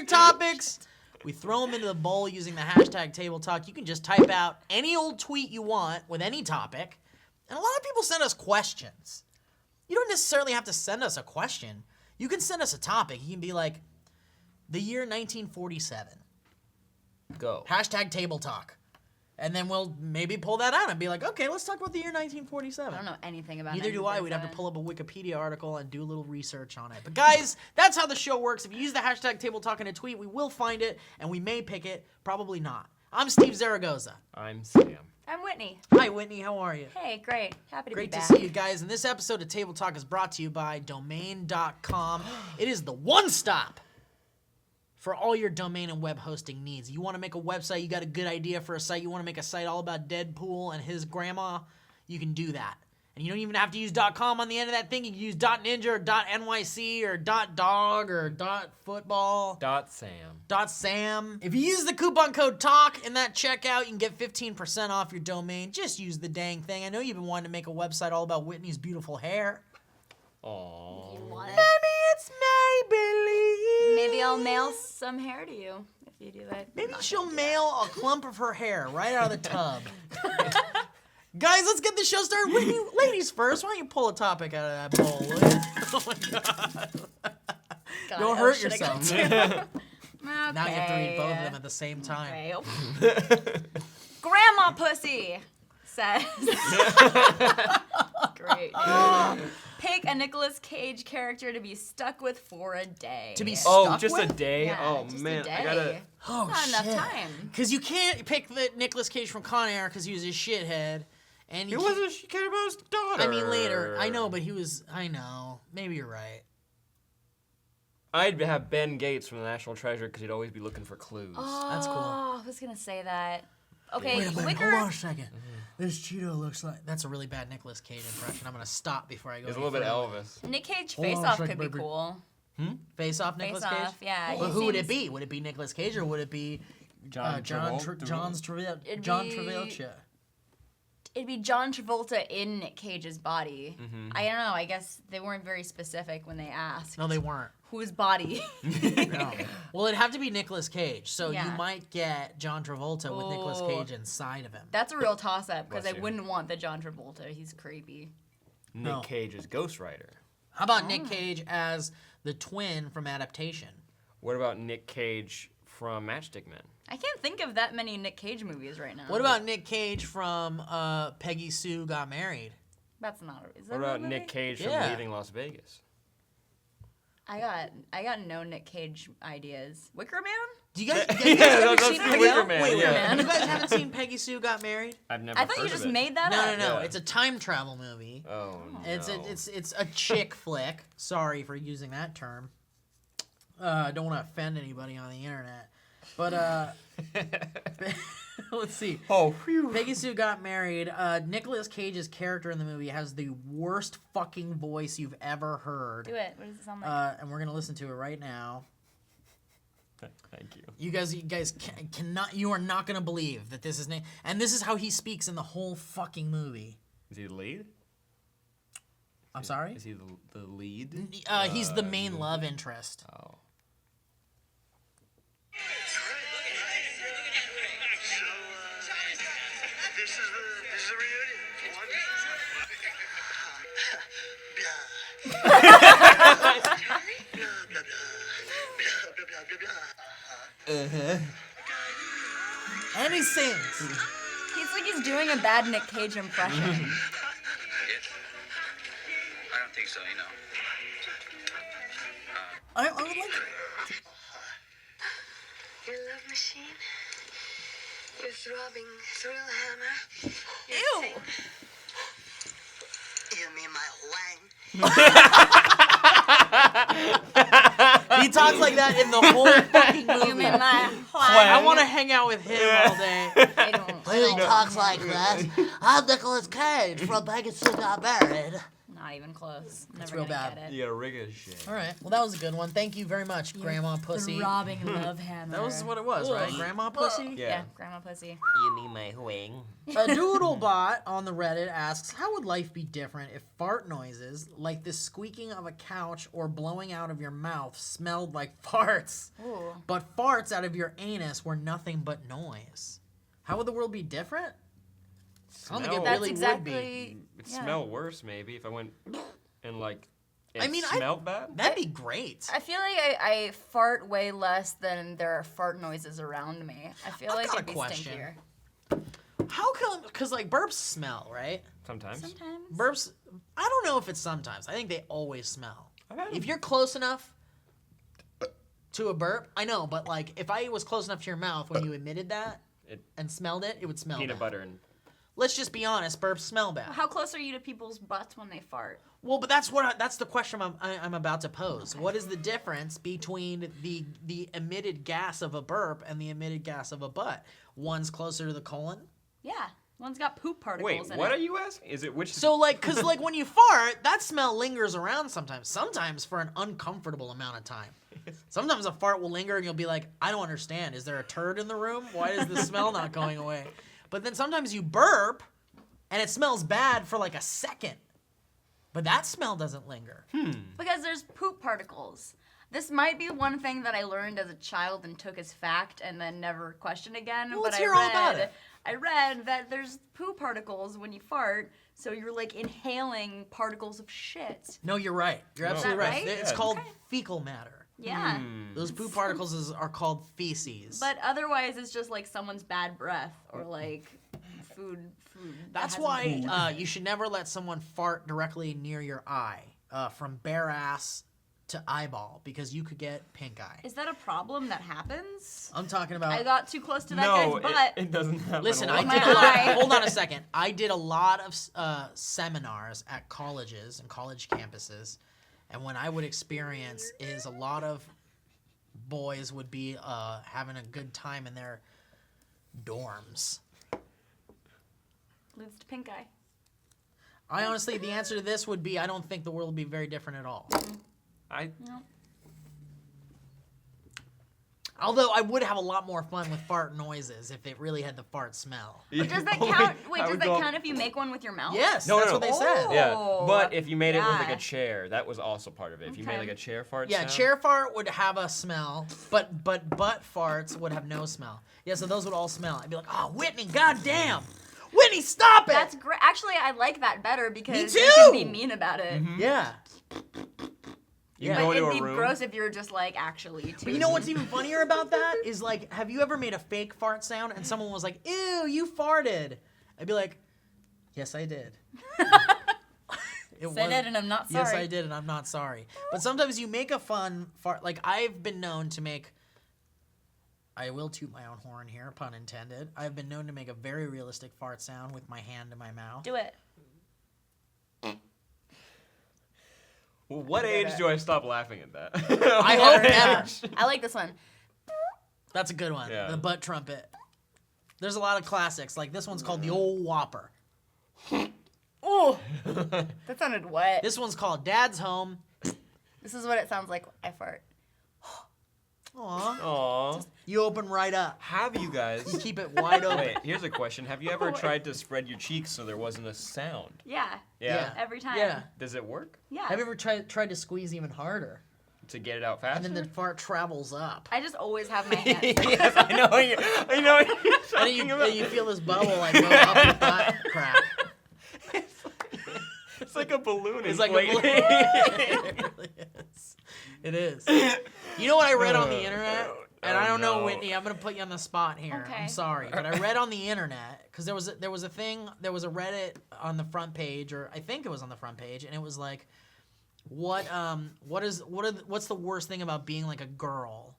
topics. We throw them into the bowl using the hashtag Table Talk. You can just type out any old tweet you want with any topic. And a lot of people send us questions. You don't necessarily have to send us a question. You can send us a topic. You can be like, the year 1947. Go. Hashtag Table Talk. And then we'll maybe pull that out and be like, okay, let's talk about the year 1947. I don't know anything about Neither do I. We'd have to 1947. pull up a Wikipedia article and do a little research on it. But guys, that's how the show works. If you use the hashtag Table Talk in a tweet, we will find it, and we may pick it. Probably not. I'm Steve Zaragoza. I'm Sam. I'm Whitney. Hi, Whitney. How are you? Hey, great. Happy to be Great to back. see you guys. And this episode of Table Talk is brought to you by Domain.com. It is the one stop for all your domain and web hosting needs. You want to make a website, you got a good idea for a site, you want to make a site all about Deadpool and his grandma, you can do that. And you don't even have to use .com on the end of that thing. You can use .ninja or .nyc or .dog or .football. .sam. .sam. If you use the coupon code TALK in that checkout, you can get 15% off your domain. Just use the dang thing. I know you've been wanting to make a website all about Whitney's beautiful hair. Aww. You want it? Maybe it's Maybelline. Maybe I'll mail some hair to you if you do that. Maybe I'm not she'll gonna do mail a clump of her hair right out of the tub. Guys, let's get the show started. Whitney, ladies first. Why don't you pull a topic out of that bowl, will you? Oh my God. God, Don't oh, hurt should I go yourself. to- Now you have to read both of them Okay. at the same time. Okay. Grandma Pussy says. Great. Pick a Nicolas Cage character to be stuck with for a day. To be Oh, stuck just with? a day? Yeah, Oh, just man. a day. I gotta. Oh, Not enough shit. time. Because you can't pick the Nicolas Cage from Con Air because he was a shithead. And He you wasn't. She cared about his daughter. I mean, later. I know, but he was. I know. Maybe you're right. I'd have Ben Gates from the National Treasure because he'd always be looking for clues. That's cool. Oh, I was gonna say that. Okay, Wait a minute, Wicker. hold on a second. This Cheeto looks like... That's a really bad Nicolas Cage impression. I'm going to stop before I go He's a any little bit further. Elvis. Nick Cage Hold on a face-off second, could be baby. cool. Face Off Nicolas Cage? Face-off, yeah. But he who would it seems- be? Would it be Nicolas Cage or would it be John John Travolta. It'd John be- Travolta? It'd be John Travolta in Nick Cage's body. I don't know. I guess they weren't very specific when they asked. No, they weren't. Whose body? No. Well, it'd have to be Nicolas Cage, so you Yeah. might get John Travolta with Nicolas Ooh. Cage inside of him. That's a real toss-up because I Bless you. wouldn't want the John Travolta. He's creepy. Nick No. Cage's Ghost Rider. How about Nick Cage as the twin from Adaptation? What about Nick Cage from Matchstick Men? I can't think of that many Nick Cage movies right now. What about Nick Cage from Peggy Sue Got Married? That's not. Is that What a about movie? Nick Cage Yeah. from Leaving Las Vegas? I got no Nick Cage ideas. Wicker Man? Do you guys, Yeah, ever that's seen the Peggy- Wicker Man, Wait, yeah. you guys haven't seen Peggy Sue Got Married? I've never I thought heard you of just it. made that No, up. no, no. Yeah. It's a time travel movie. Oh, no. It's a chick flick. Sorry for using that term. I don't want to offend anybody on the internet. But let's see. Oh, phew. Peggy Sue Got Married. Nicolas Cage's character in the movie has the worst fucking voice you've ever heard. Do it. What does it sound like? And we're gonna listen to it right now. Thank you. You guys cannot. You are not gonna believe that this is and this is how he speaks in the whole fucking movie. Is he the lead? I'm sorry. Is he the lead? He's the main love interest. Oh. This is the reunion. And he sings. He's like he's doing a bad Nick Cage impression. I don't think so, you know. I would like. Your love machine, your throbbing thrill hammer. Ew. You mean my wang? He talks like that in the whole fucking movie. You mean my I want to hang out with him all day. I don't. He talks like that. I'm Nicolas Cage from Peggy Sue Got Married. No. Not even close. That's Never real gonna bad. get it. You gotta rig a shit. All right. Well, that was a good one. Thank you very much, Grandma Pussy. The robbing love hammer. That was what it was, right? Grandma Pussy? Yeah, Grandma Pussy. You need my wing. A Doodlebot on the Reddit asks, how would life be different if fart noises, like the squeaking of a couch or blowing out of your mouth, smelled like farts, Ooh. but farts out of your anus were nothing but noise? How would the world be different? I don't think it Smell. really That's would be. exactly. It'd yeah. smell worse maybe if I went and like. It I mean, smelled bad. That'd be great. I feel like I fart way less than there are fart noises around me. I feel I've like got a it'd be question. stinkier. How come? Because like burps smell, right? Sometimes. Sometimes. Burps. I don't know if it's sometimes. I think they always smell. I've had If 'em. you're close enough to a burp, I know, but like if I was close enough to your mouth when you emitted that and smelled it, it would smell Peanut bad. butter and. Let's just be honest, burps smell bad. How close are you to people's butts when they fart? Well, but that's the question I'm about to pose. What is the difference between the emitted gas of a burp and the emitted gas of a butt? One's closer to the colon. Yeah. One's got poop particles Wait, in what it. are you asking? Is it which? So like, cause like when you fart, that smell lingers around sometimes. Sometimes for an uncomfortable amount of time. Sometimes a fart will linger and you'll be like, I don't understand. Is there a turd in the room? Why is the smell not going away? But then sometimes you burp and it smells bad for like a second. But that smell doesn't linger. Because there's poop particles. This might be one thing that I learned as a child and took as fact and then never questioned again. Well, but let's hear all about it. I read that there's poop particles when you fart, so you're like inhaling particles of shit. No, you're right. You're No. absolutely Is that right. right? It's Yeah. called Okay. fecal matter. Yeah. Those poop particles are called feces. But otherwise, it's just like someone's bad breath or like food. that That's hasn't why been- you should never let someone fart directly near your eye, from bare ass to eyeball, because you could get pink eye. Is that a problem that happens? I'm talking about. I got too close to that No, guy's butt. it doesn't happen. Listen, a I lot. did a My lot. eye. Hold on a second. I did a lot of seminars at colleges and college campuses, and what I would experience is a lot of boys would be having a good time in their dorms. Leads to pink eye. I honestly, the answer to this would be, I don't think the world would be very different at all. Although I would have a lot more fun with fart noises if it really had the fart smell. But does that Wait, count? I Wait, does would that go- count if you make one with your mouth? Yes, No, that's no, what they no. said. Yeah, Oh, but if you made it with like yeah. a chair, that was also part of it. If you made Okay. like a chair fart Yeah, sound, chair fart would have a smell, but butt farts would have no smell. Yeah, so those would all smell. I'd be like, oh, Whitney, goddamn. Whitney, stop it! That's great. Actually, I like that better because Me you can too! be mean about it. Yeah. you Yeah. go But into it'd a be room. gross if you were just like actually too. But you know what's even funnier about that is like, have you ever made a fake fart sound and someone was like, ew, you farted? I'd be like, yes, I did. Said it and I'm not sorry. Yes, I did, and I'm not sorry. But sometimes you make a fun fart. Like, I've been known to make. I will toot my own horn here, pun intended. I've been known to make a very realistic fart sound with my hand in my mouth. Do it. Well, what age do I stop laughing at that? I hope never. I like this one. That's a good one. Yeah. The butt trumpet. There's a lot of classics. Like, this one's called the Old Whopper. Oh, that sounded wet. This one's called Dad's Home. This is what it sounds like when I fart. Aw. Aw. You open right up. Have you guys? You keep it wide open. Wait, here's a question. Have you ever tried to spread your cheeks so there wasn't a sound? Yeah. Yeah. Every time. Yeah. Does it work? Yeah. Have you ever tried to squeeze even harder? To get it out faster? And then the fart travels up. I just always have my hands. Yes, I know what you're And then talking you, about. and you feel this bubble like go up your butt crack. It's like a balloon. It's like a balloon. It really is. It is. You know what I read on the internet? And I don't know, no. Whitney. I'm gonna put you on the spot here. Okay. I'm sorry, but I read on the internet because there was a Reddit on the front page, or I think it was on the front page, and it was like, what's the worst thing about being like a girl?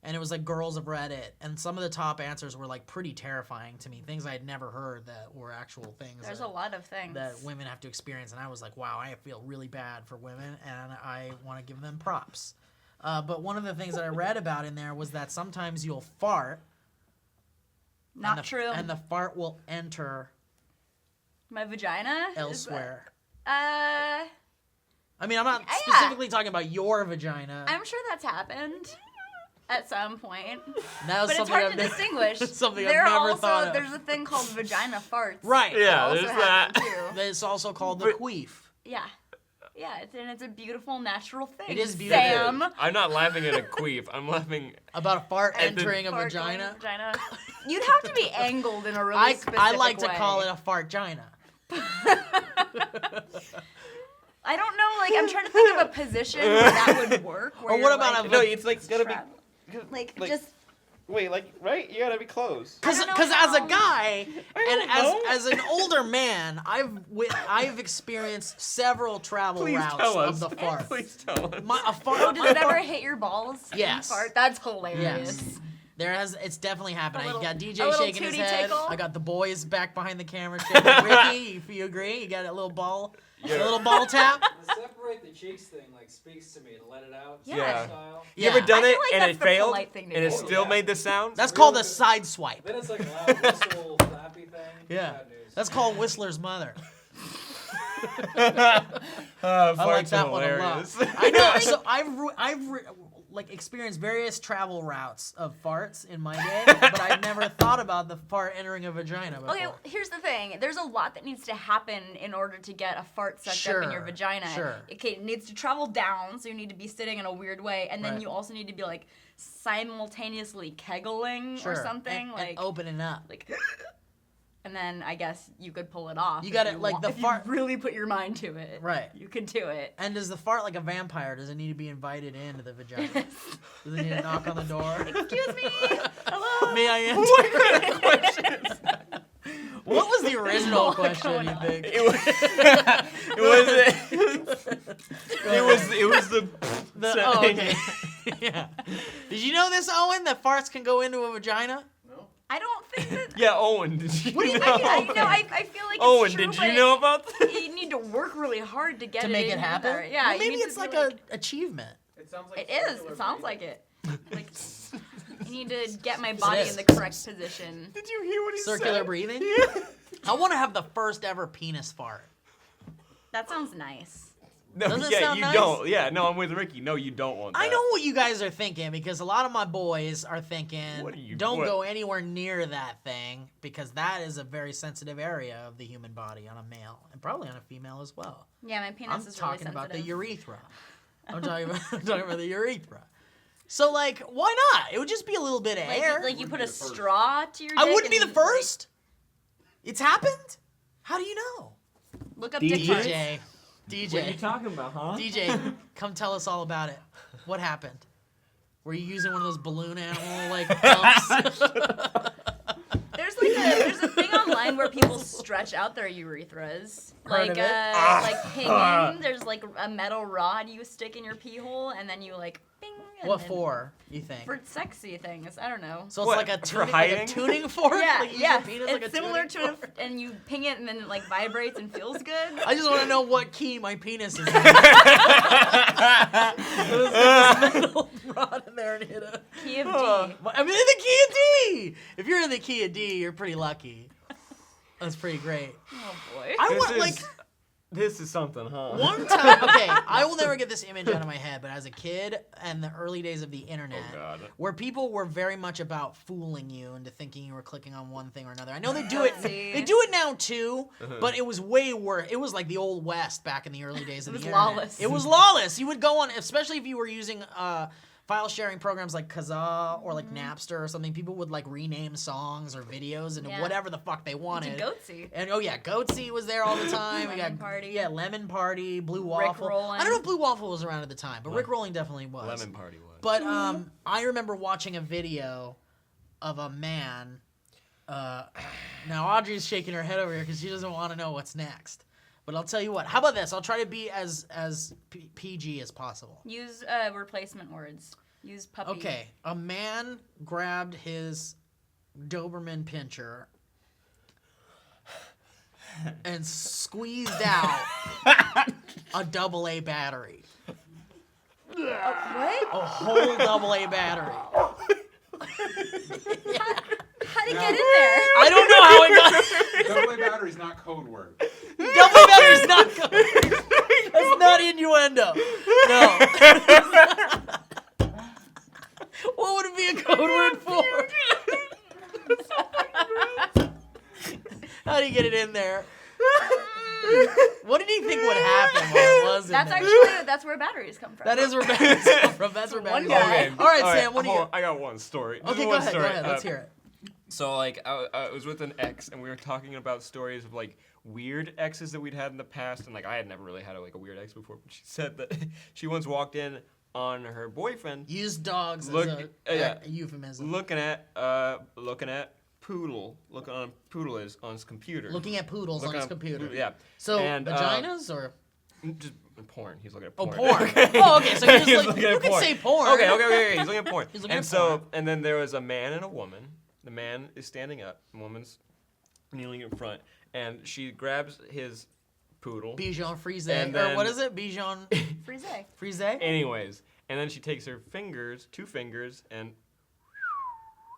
And it was like girls of Reddit, and some of the top answers were like pretty terrifying to me. Things I had never heard that were actual things. There's that, a lot of things. that women have to experience, and I was like, wow, I feel really bad for women, and I want to give them props. But one of the things that I read about in there was that sometimes you'll fart. Not true. And the fart will enter My vagina? Is elsewhere. that- I mean, I'm not specifically talking about your vagina. I'm sure that's happened at some point. That was But it's something hard I've to never- distinguish. something There I've never also, thought of. There's a thing called vagina farts. Right. Yeah, Also there's happen, that. too. It's also called the queef. Yeah. Yeah, it's a beautiful natural thing. It is beautiful. Sam. I'm not laughing at a queef. I'm laughing. About a fart And the entering a Fart going vagina. vagina. You'd have to be angled in a really I specific like to way. call it a fartgina. I don't know, like, I'm trying to think of a position where that would work. Where Or what you're, about like, a No, it's like gotta be. Like, like- just... Wait, like right? You gotta be close. I don't know Because as a how. guy and know. as an older man, I've experienced several travel Please routes tell of us. the fart. Please tell us. A fart. Oh, does it ever hit your balls? Yes. You fart? That's hilarious. Yes. It's definitely happened. A little- You got a DJ little shaking his tootie head. tickle. I got the boys back behind the camera shaking. Ricky, if you agree, you got a little ball, a little ball tap. The separate the cheeks thing like speaks to me and let it out. Yeah. Style. You ever Yeah. done I it feel like and that's it the failed polite thing to and it do. still Yeah. made the sound? That's called a side swipe. Then it's like loud whistle, flappy thing. Yeah. Bad news. That's called Whistler's mother. I I like that one a lot. I know. So I've like experienced various travel routes of farts in my day, but I've never thought about the fart entering a vagina before. Okay, here's the thing. There's a lot that needs to happen in order to get a fart sucked up in your Sure, vagina. sure. Okay, it needs to travel down, so you need to be sitting in a weird way, and then Right. you also need to be like simultaneously keggling Sure. or something, and like opening up. like. And then I guess you could pull it off. You if gotta, like, the if fart- You really put your mind to it. Right. You could do it. And does the fart like a vampire? Does it need to be invited into the vagina? Does it need to knock on the door? Excuse me. Hello. May I enter? What was the original question? You think? It was the Oh, thing. okay. Yeah. Did you know this, Owen? That farts can go into a vagina? I don't think that. Yeah, Owen, did you know? I feel like it's Owen, true, did but you know about that? You need to work really hard to get To it make in it happen? there. Yeah, Well, you maybe need it's to like do, a achievement. It sounds like It is. circular It sounds breathing. like it. Like you need to get my body is. in the correct position. Did you hear what he Circular said? breathing? Yeah. I want to have the first ever penis fart. That sounds nice. No, Doesn't it yeah, sound you nice? don't. Yeah, no, I'm with Ricky. No, you don't want that. I know what you guys are thinking because a lot of my boys are thinking, What are you- don't what? go anywhere near that thing because that is a very sensitive area of the human body on a male and probably on a female as well. Yeah, my penis I'm is really talking sensitive. about the urethra. I'm talking about the urethra. So like, why not? It would just be a little bit of air. Like you put a straw to your. I dick wouldn't be the and, first. It's happened. How do you know? Like, look up dick DJ? farts. DJ. What are you talking about, huh? DJ, come tell us all about it. What happened? Were you using one of those balloon animal like pumps? There's a thing online where people stretch out their urethras. Heard of it? Like pinging. There's like a metal rod you stick in your pee hole, and then you like bing. And What then- for? You think? For sexy things. I don't know. So it's What, like a for tuning, hiding? tuning fork. Yeah, Like, use yeah. your penis It's like a similar tuning to fork? and you ping it and then it like vibrates and feels good. I just want to know what key my penis is in. Metal rod in there and hit a. Key of D. I'm in the key of D. If you're in the key of D, you're pretty lucky. That's pretty great. Oh boy. I want like. This is something, huh? One time, okay, I will never get this image out of my head, but as a kid and the early days of the internet, Oh, God. where people were very much about fooling you into thinking you were clicking on one thing or another. I know they do it. See? They do it now too, but it was way worse. It was like the old west back in the early days of It the was internet. lawless. It was lawless. You would go on, especially if you were using file sharing programs like Kazaa or like Napster or something. People would like rename songs or videos into Yeah. whatever the fuck they wanted. Goatsy. And oh yeah, Goatsy was there all the time. We Lemon got Party. Yeah, Lemon Party, Blue Waffle. Rickrollin'. I don't know if Blue Waffle was around at the time, but Rickrolling definitely was. Lemon Party was. But I remember watching a video of a man. Now Audrey's shaking her head over here because she doesn't want to know what's next. But I'll tell you what. How about this? I'll try to be as PG as possible. Use replacement words. Use puppy. Okay, a man grabbed his Doberman pinscher and squeezed out a AA battery. What? A whole AA battery. How'd it get in there? I don't know how it got. Double A battery is not code word. AA battery's not good. That's not innuendo. No. What would it be a code word for? How do you get it in there? What did he think would happen while it was in That's there? actually that's where batteries come from. That is where batteries come from. That's where batteries come guy. from. All right, Sam, what do you hold on, I got one story. This Okay, is go one ahead, story. Let's hear it. So, like, I was with an ex, and we were talking about stories of, like, weird exes that we'd had in the past, and, like, I had never really had, like, a weird ex before, but she said that she once walked in on her boyfriend Use dogs Look- as yeah. a euphemism. looking at Poodle, looking on Poodle is on his computer. Looking at poodles on Looking his at computer. Poodle, yeah. So, And, vaginas or? Just porn. He's looking at Oh, porn. porn. Oh, okay, so you're just He's like, looking you at can porn. say porn. Okay. He's looking at porn. He's looking And at so, porn. and then there was a man and a woman. The man is standing up. The woman's kneeling in front. And she grabs his poodle. Bichon Frise. And Or what then- is it? Bichon Frise. Frise? Anyways. And then she takes her fingers, 2 fingers, and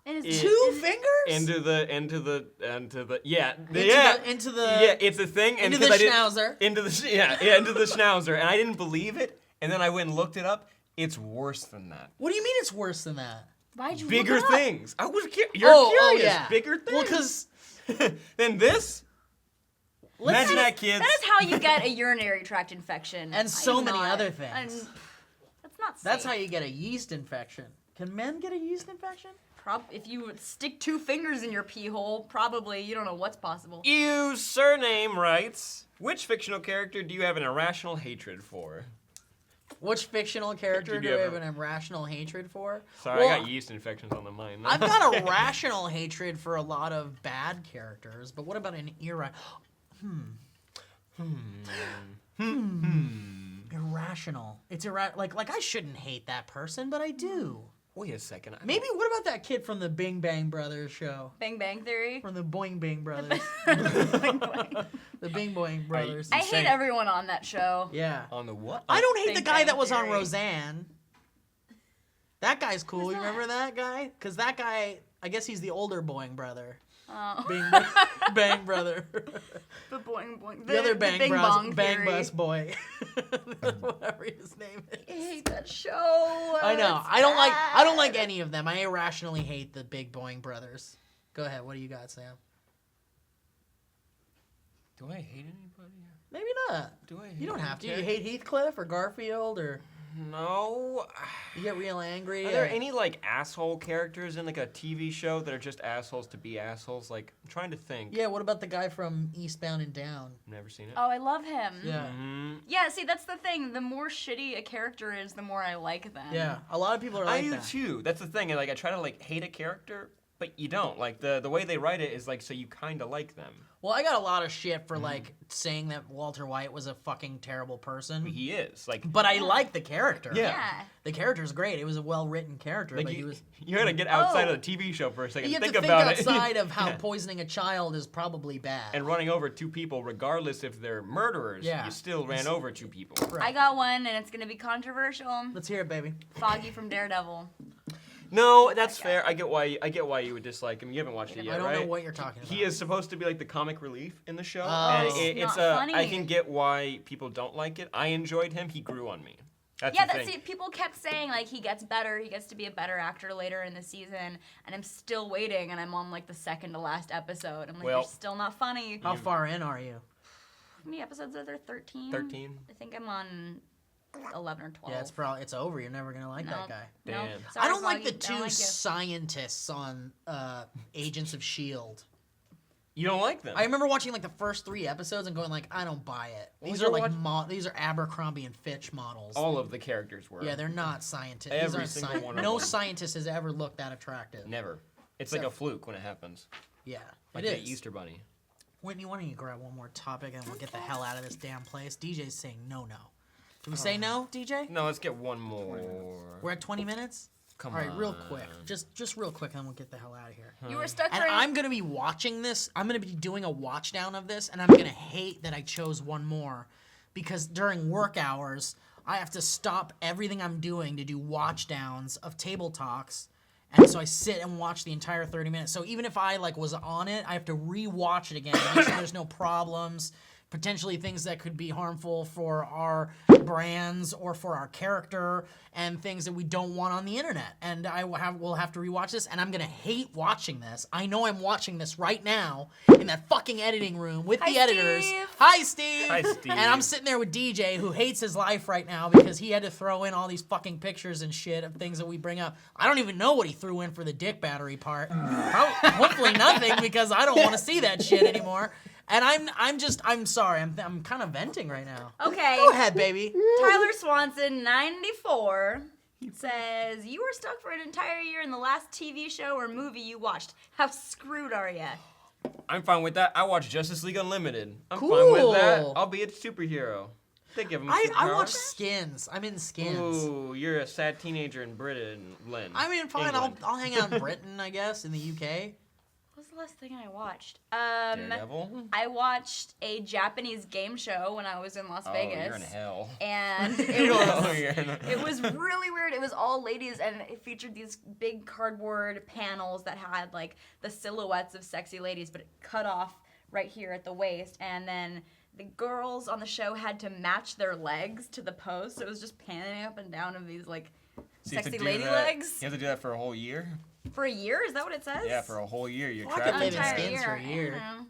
And It- Two fingers? into the yeah Into the yeah, it's a thing. And into the 'cause I didn't- schnauzer. into the schnauzer, and I didn't believe it. And then I went and looked it up. It's worse than that. What do you mean it's worse than that? Why'd you Bigger look it up? things. I was you're curious. yeah. Bigger things. Well, because Then this. Imagine that, kids. That is how you get a urinary tract infection. And so I'm many not- other things. I'm- that's not safe. that's how you get a yeast infection. Can men get a yeast infection? If you stick 2 fingers in your pee hole, probably you don't know what's possible. You surname writes. Which fictional character do you have an irrational hatred for? Which fictional character Did do you I have ever- an irrational hatred for? Sorry, Well, I got yeast infections on the mind. I've got a rational hatred for a lot of bad characters, but what about an irrational? It's like I shouldn't hate that person, but I do. Wait a second. Maybe what about that kid from the Bing Bang Brothers show? Bang Bang Theory. From the Boing Bing Brothers. The Bing Boing Brothers. I hate everyone on that show. Yeah. On the what? I don't hate Bing the guy Bang that was on Theory. Roseanne. That guy's cool. Who's You that? remember that guy? Because that guy, I guess he's the older Boing brother. Oh. Bang brother. The boing boing. The other Bang Bong Bang Theory. Bus boy. Whatever his name I is. hate that show. I know. It's I don't like bad. any of them. I irrationally hate the Big Boing brothers. Go ahead. What do you got, Sam? Do I hate anybody? Maybe not. Do I? You don't any have to. You character? hate Heathcliff or Garfield or No. you get real angry. Are there any like asshole characters in like a TV show that are just assholes to be assholes? Like I'm trying to think. Yeah. What about the guy from Eastbound and Down? Never seen it. Oh, I love him. Yeah. Mhm. Yeah, see, that's the thing. The more shitty a character is, the more I like them. Yeah. A lot of people are I like do that. too. That's the thing. Like I try to like hate a character, but you don't. Like the way they write it is like so you kind of like them. Well, I got a lot of shit for like saying that Walter White was a fucking terrible person. He is like. But I like the character. Yeah. Yeah. The character's great. It was a well-written character, Like but you, he was. you gotta get outside Oh. of the TV show for a second. You have Think to think about outside it. of how poisoning a child is probably bad. And running over 2 people, regardless if they're murderers, Yeah. you still ran over 2 people. Right. I got one, and it's gonna be controversial. Let's hear it, baby. Foggy from Daredevil. No, that's fair. I get why you would dislike him. You haven't watched it yet, I don't right? know what you're talking about. He is supposed to be like the comic relief in the show, Oh. and It's it's not funny. I can get why people don't like it. I enjoyed him. He grew on me. That's Yeah, the that's thing. it. People kept saying like he gets better, he gets to be a better actor later in the season, and I'm still waiting, and I'm on like the second to last episode. I'm like, Well- they're still not funny. How far in are you? How many episodes are there? 13. 13. I think I'm on 11 or 12. Yeah, it's over. You're never gonna like that No. guy. No, Damn. sorry, I don't like Foggy, the I don't two like you. scientists on Agents of Shield. You don't like them. I remember watching like the first 3 episodes and going like, I don't buy it. Well, These you're are like watch- these are Abercrombie and Fitch models. All of the characters were. Yeah, they're not scientists. These Every aren't single one of No them. scientist has ever looked that attractive. Never. It's like a fluke when it happens. Yeah, Like it that is. Easter bunny. Whitney, why don't you grab one more topic and we'll get the hell out of this damn place? DJ's saying no. Did we say no, DJ? No, let's get one more. We're at 20 minutes? Come All right, real on. quick. Just real quick and then we'll get the hell out of here. You were stuck And for I'm going to be watching this. I'm going to be doing a watch down of this, and I'm going to hate that I chose one more because during work hours, I have to stop everything I'm doing to do watch downs of table talks. And so I sit and watch the entire 30 minutes. So even if I like was on it, I have to re-watch it again to make sure there's no problems potentially things that could be harmful for our brands or for our character, and things that we don't want on the internet. And we'll have to rewatch this, and I'm gonna hate watching this. I know I'm watching this right now in that fucking editing room with the editors. Steve. Hi, Steve. Hi, Steve. And I'm sitting there with DJ, who hates his life right now because he had to throw in all these fucking pictures and shit of things that we bring up. I don't even know what he threw in for the dick battery part. Hopefully nothing, because I don't want to see that shit anymore. And I'm sorry. I'm kind of venting right now. Okay. Go ahead, baby. Tyler Swanson, 94, says, you were stuck for an entire year in the last TV show or movie you watched. How screwed are ya? I'm fine with that. I watch Justice League Unlimited. I'm fine Cool. with that. I'll be a superhero. They give him I superpowers. watch Skins. I'm in Skins. Ooh, you're a sad teenager in Britain, Lynn. I mean, fine. England. I'll hang out in Britain, I guess, in the UK. What was the last thing I watched? Daredevil? I watched a Japanese game show when I was in Las Vegas. You're in hell. And it was really weird. It was all ladies, and it featured these big cardboard panels that had like the silhouettes of sexy ladies, but it cut off right here at the waist. And then the girls on the show had to match their legs to the pose, so it was just panning up and down of these like So you have to sexy do lady that- legs. You have to do that for a whole year? For a year? Is that what it says? Yeah, for a whole year. You're Well, I trapped. could live in Entire Skins for a year. I don't know.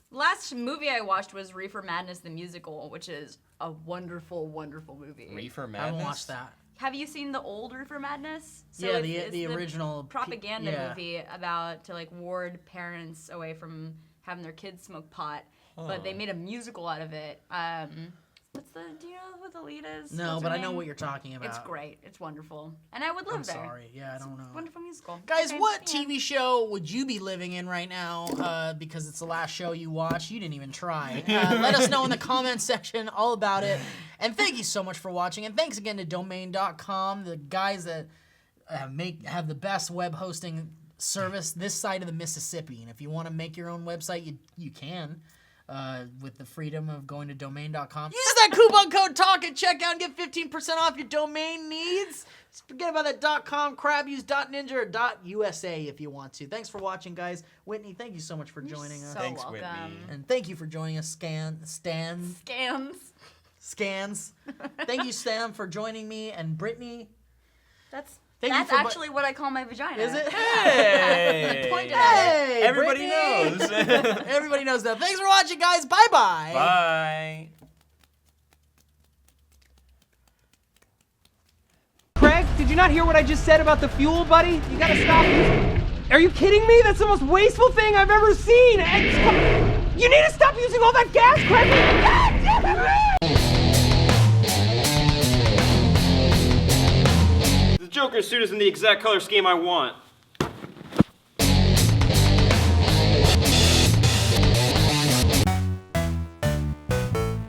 Last movie I watched was Reefer Madness the Musical, which is a wonderful, wonderful movie. Reefer I Madness? haven't watched that. Have you seen the old Reefer Madness? Yeah, it's the original propaganda yeah. movie about to like ward parents away from having their kids smoke pot, but they made a musical out of it. Do you know who the lead is? No, What's but her I know name? what you're talking about. It's great. It's wonderful, and I would live I'm there. sorry. Yeah, I don't know. Wonderful musical. Guys, Okay, what yeah. TV show would you be living in right now? Because it's the last show you watched. You didn't even try. Let us know in the comments section all about it. And thank you so much for watching. And thanks again to Domain.com, the guys that have the best web hosting service this side of the Mississippi. And if you want to make your own website, you can. With the freedom of going to domain.com. Use that coupon code TALK at checkout and get 15% off your domain needs. Forget about that .com crap. Use .ninja or .usa if you want to. Thanks for watching, guys. Whitney, thank you so much for joining us. So Thanks, welcome. Whitney. And thank you for joining us, Scans. Thank you, Stan, for joining me, and Brittany. That's Thank you that's for actually what I call my vagina. Is it? Hey! Pointed at it. Hey, Everybody Brittany. knows. Everybody knows that. Thanks for watching, guys. Bye-bye. Bye. Craig, did you not hear what I just said about the fuel, buddy? You gotta stop using... Are you kidding me? That's the most wasteful thing I've ever seen! You need to stop using all that gas, Craig! God damn it! The Joker suit is in the exact color scheme I want.